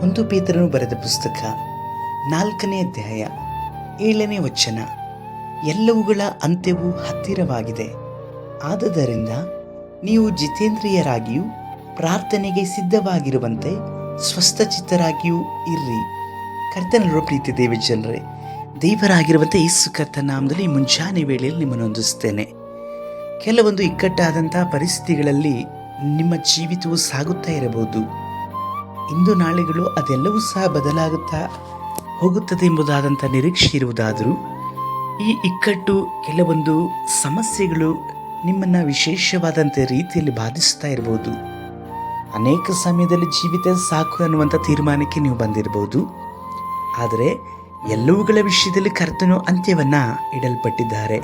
ಒಂದು ಪೇತ್ರನು ಬರೆದ ಪುಸ್ತಕ 4ನೇ ಅಧ್ಯಾಯ 7ನೇ ವಚನ. ಎಲ್ಲವುಗಳ ಅಂತ್ಯವು ಹತ್ತಿರವಾಗಿದೆ. ಆದುದರಿಂದ ನೀವು ಜಿತೇಂದ್ರಿಯರಾಗಿಯೂ ಪ್ರಾರ್ಥನೆಗೆ ಸಿದ್ಧವಾಗಿರುವಂತೆ ಸ್ವಸ್ಥಚಿತ್ತರಾಗಿಯೂ ಇರ್ರಿ. ಕರ್ತನಲ್ಲಿರುವ ಪ್ರೀತಿ ದೇವಜನರೇ, ದೇವರಾಗಿರುವಂತೆ ಯೇಸು ಕರ್ತನ ನಾಮದಲ್ಲಿ ಮುಂಜಾನೆ ವೇಳೆಯಲ್ಲಿ ನಿಮ್ಮನ್ನು ಹೊಂದಿಸ್ತೇನೆ. ಕೆಲವೊಂದು ಇಕ್ಕಟ್ಟಾದಂಥ ಪರಿಸ್ಥಿತಿಗಳಲ್ಲಿ ನಿಮ್ಮ ಜೀವಿತವು ಸಾಗುತ್ತಾ ಇರಬಹುದು. ಇಂದು ನಾಳೆಗಳು ಅದೆಲ್ಲವೂ ಸಹ ಬದಲಾಗುತ್ತಾ ಹೋಗುತ್ತದೆ ಎಂಬುದಾದಂಥ ನಿರೀಕ್ಷೆ ಇರುವುದಾದರೂ ಈ ಇಕ್ಕಟ್ಟು, ಕೆಲವೊಂದು ಸಮಸ್ಯೆಗಳು ನಿಮ್ಮನ್ನು ವಿಶೇಷವಾದಂಥ ರೀತಿಯಲ್ಲಿ ಬಾಧಿಸ್ತಾ ಇರಬಹುದು. ಅನೇಕ ಸಮಯದಲ್ಲಿ ಜೀವಿತ ಸಾಕು ಅನ್ನುವಂಥ ತೀರ್ಮಾನಕ್ಕೆ ನೀವು ಬಂದಿರಬಹುದು. ಆದರೆ ಎಲ್ಲವುಗಳ ವಿಷಯದಲ್ಲಿ ಕರ್ತನು ಅಂತ್ಯವನ್ನು ಇಡಲ್ಪಟ್ಟಿದ್ದಾರೆ.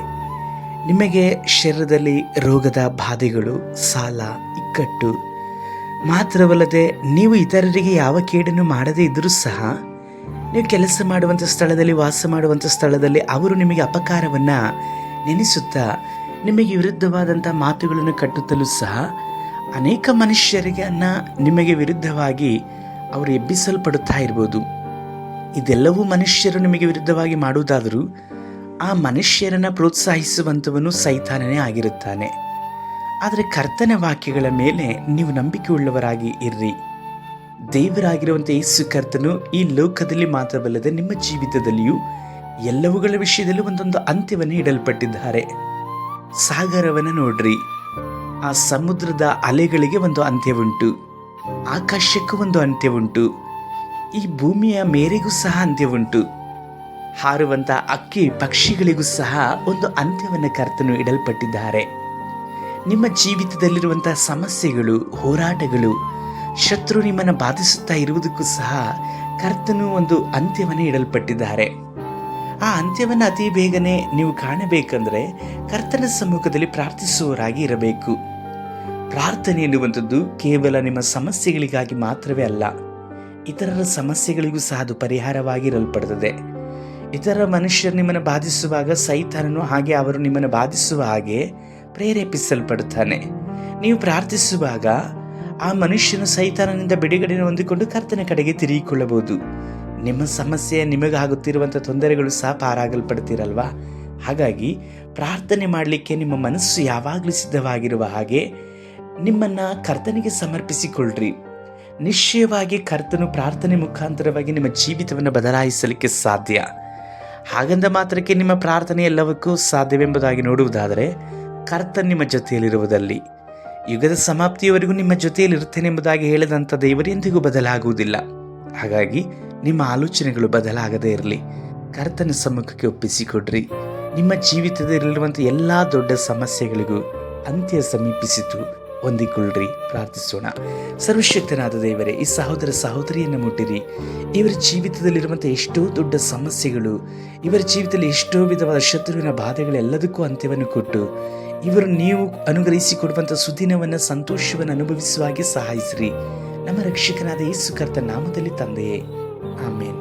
ನಿಮಗೆ ಶರೀರದಲ್ಲಿ ರೋಗದ ಬಾಧೆಗಳು, ಸಾಲ, ಇಕ್ಕಟ್ಟು ಮಾತ್ರವಲ್ಲದೆ ನೀವು ಇತರರಿಗೆ ಯಾವ ಕೇಡನ್ನು ಮಾಡದೇ ಇದ್ದರೂ ಸಹ ನೀವು ಕೆಲಸ ಮಾಡುವಂಥ ಸ್ಥಳದಲ್ಲಿ, ವಾಸ ಮಾಡುವಂಥ ಸ್ಥಳದಲ್ಲಿ ಅವರು ನಿಮಗೆ ಅಪಕಾರವನ್ನು ನೆನೆಸುತ್ತಾ ನಿಮಗೆ ವಿರುದ್ಧವಾದಂಥ ಮಾತುಗಳನ್ನು ಕಟ್ಟುತ್ತಲೂ ಸಹ ಅನೇಕ ಮನುಷ್ಯರಿಗೆ ನಿಮಗೆ ವಿರುದ್ಧವಾಗಿ ಅವರು ಎಬ್ಬಿಸಲ್ಪಡುತ್ತಾ ಇರ್ಬೋದು. ಇದೆಲ್ಲವೂ ಮನುಷ್ಯರು ನಿಮಗೆ ವಿರುದ್ಧವಾಗಿ ಮಾಡುವುದಾದರೂ ಆ ಮನುಷ್ಯರನ್ನು ಪ್ರೋತ್ಸಾಹಿಸುವಂಥವನು ಸೈತಾನನೇ ಆಗಿರುತ್ತಾನೆ. ಆದರೆ ಕರ್ತನ ವಾಕ್ಯಗಳ ಮೇಲೆ ನೀವು ನಂಬಿಕೆ ಉಳ್ಳವರಾಗಿ ಇರ್ರಿ. ದೇವರಾಗಿರುವಂಥ ಯೇಸು ಕರ್ತನು ಈ ಲೋಕದಲ್ಲಿ ಮಾತ್ರವಲ್ಲದೆ ನಿಮ್ಮ ಜೀವಿತದಲ್ಲಿಯೂ ಎಲ್ಲವುಗಳ ವಿಷಯದಲ್ಲೂ ಒಂದೊಂದು ಅಂತ್ಯವನ್ನು ಇಡಲ್ಪಟ್ಟಿದ್ದಾರೆ. ಸಾಗರವನ್ನು ನೋಡ್ರಿ, ಆ ಸಮುದ್ರದ ಅಲೆಗಳಿಗೆ ಒಂದು ಅಂತ್ಯವುಂಟು, ಆಕಾಶಕ್ಕೂ ಒಂದು ಅಂತ್ಯವುಂಟು, ಈ ಭೂಮಿಯ ಮೇರೆಗೂ ಸಹ ಅಂತ್ಯವುಂಟು, ಹಾರುವಂಥ ಅಕ್ಕಿ ಪಕ್ಷಿಗಳಿಗೂ ಸಹ ಒಂದು ಅಂತ್ಯವನ್ನು ಕರ್ತನು ಇಡಲ್ಪಟ್ಟಿದ್ದಾರೆ. ನಿಮ್ಮ ಜೀವಿತದಲ್ಲಿರುವಂಥ ಸಮಸ್ಯೆಗಳು, ಹೋರಾಟಗಳು, ಶತ್ರು ನಿಮ್ಮನ್ನು ಬಾಧಿಸುತ್ತಾ ಇರುವುದಕ್ಕೂ ಸಹ ಕರ್ತನು ಒಂದು ಅಂತ್ಯವನ್ನು ಇಡಲ್ಪಟ್ಟಿದ್ದಾರೆ. ಆ ಅಂತ್ಯವನ್ನು ಅತಿ ಬೇಗನೆ ನೀವು ಕಾಣಬೇಕಂದ್ರೆ ಕರ್ತನ ಸಮ್ಮುಖದಲ್ಲಿ ಪ್ರಾರ್ಥಿಸುವವರಾಗಿ ಇರಬೇಕು. ಪ್ರಾರ್ಥನೆ ಎನ್ನುವಂಥದ್ದು ಕೇವಲ ನಿಮ್ಮ ಸಮಸ್ಯೆಗಳಿಗಾಗಿ ಮಾತ್ರವೇ ಅಲ್ಲ, ಇತರರ ಸಮಸ್ಯೆಗಳಿಗೂ ಸಹ ಅದು ಪರಿಹಾರವಾಗಿರಲ್ಪಡುತ್ತದೆ. ಇತರ ಮನುಷ್ಯರು ನಿಮ್ಮನ್ನು ಬಾಧಿಸುವಾಗ ಸೈತಾನನು ಹಾಗೆ ಅವರು ನಿಮ್ಮನ್ನು ಬಾಧಿಸುವ ಹಾಗೆ ಪ್ರೇರೇಪಿಸಲ್ಪಡುತ್ತಾನೆ. ನೀವು ಪ್ರಾರ್ಥಿಸುವಾಗ ಆ ಮನುಷ್ಯನು ಸೈತಾನನಿಂದ ಬಿಡುಗಡೆಯನ್ನು ಹೊಂದಿಕೊಂಡು ಕರ್ತನ ಕಡೆಗೆ ತಿರುಗಿಕೊಳ್ಳಬಹುದು. ನಿಮ್ಮ ಸಮಸ್ಯೆ, ನಿಮಗಾಗುತ್ತಿರುವಂಥ ತೊಂದರೆಗಳು ಸಹ ಪಾರಾಗಲ್ಪಡ್ತೀರಲ್ವಾ. ಹಾಗಾಗಿ ಪ್ರಾರ್ಥನೆ ಮಾಡಲಿಕ್ಕೆ ನಿಮ್ಮ ಮನಸ್ಸು ಯಾವಾಗಲೂ ಸಿದ್ಧವಾಗಿರುವ ಹಾಗೆ ನಿಮ್ಮನ್ನು ಕರ್ತನಿಗೆ ಸಮರ್ಪಿಸಿಕೊಳ್ಳ್ರಿ. ನಿಶ್ಚಯವಾಗಿ ಕರ್ತನು ಪ್ರಾರ್ಥನೆ ಮುಖಾಂತರವಾಗಿ ನಿಮ್ಮ ಜೀವಿತವನ್ನು ಬದಲಾಯಿಸಲಿಕ್ಕೆ ಸಾಧ್ಯ. ಹಾಗಂದ ಮಾತ್ರಕ್ಕೆ ನಿಮ್ಮ ಪ್ರಾರ್ಥನೆ ಎಲ್ಲವಕ್ಕೂ ಸಾಧ್ಯವೆಂಬುದಾಗಿ ನೋಡುವುದಾದರೆ ಕರ್ತನ್ ನಿಮ್ಮ ಜೊತೆಯಲ್ಲಿರುವುದಲ್ಲಿ ಯುಗದ ಸಮಾಪ್ತಿಯವರೆಗೂ ನಿಮ್ಮ ಜೊತೆಯಲ್ಲಿರುತ್ತೇನೆ ಎಂಬುದಾಗಿ ಹೇಳಿದಂಥ ದೇವರು ಎಂದಿಗೂ ಬದಲಾಗುವುದಿಲ್ಲ. ಹಾಗಾಗಿ ನಿಮ್ಮ ಆಲೋಚನೆಗಳು ಬದಲಾಗದೇ ಇರಲಿ. ಕರ್ತನ ಸಮ್ಮುಖಕ್ಕೆ ಒಪ್ಪಿಸಿಕೊಡ್ರಿ. ನಿಮ್ಮ ಜೀವಿತದಲ್ಲಿರುವಂಥ ಎಲ್ಲ ದೊಡ್ಡ ಸಮಸ್ಯೆಗಳಿಗೂ ಅಂತ್ಯ ಸಮೀಪಿಸಿತು. ಹೊಂದಿಕೊಳ್ಳ್ರಿ. ಪ್ರಾರ್ಥಿಸೋಣ. ಸರ್ವಶಕ್ತನಾದ ದೇವರೇ, ಈ ಸಹೋದರ ಸಹೋದರಿಯನ್ನು ಮುಟ್ಟಿರಿ. ಇವರ ಜೀವಿತದಲ್ಲಿರುವಂಥ ಎಷ್ಟೋ ದೊಡ್ಡ ಸಮಸ್ಯೆಗಳು, ಇವರ ಜೀವಿತದಲ್ಲಿ ಎಷ್ಟೋ ವಿಧವಾದ ಶತ್ರುವಿನ ಬಾಧೆಗಳೆಲ್ಲದಕ್ಕೂ ಅಂತ್ಯವನ್ನು ಕೊಟ್ಟು ಇವರು ನೀವು ಅನುಗ್ರಹಿಸಿಕೊಡುವಂಥ ಸುದಿನವನ್ನು, ಸಂತೋಷವನ್ನು ಅನುಭವಿಸುವ ಹಾಗೆ ಸಹಾಯಿಸಿರಿ. ನಮ್ಮ ರಕ್ಷಕನಾದ ಯೇಸು ಕರ್ತನ ನಾಮದಲ್ಲಿ ತಂದೆಯೇ, ಆಮೇನ್.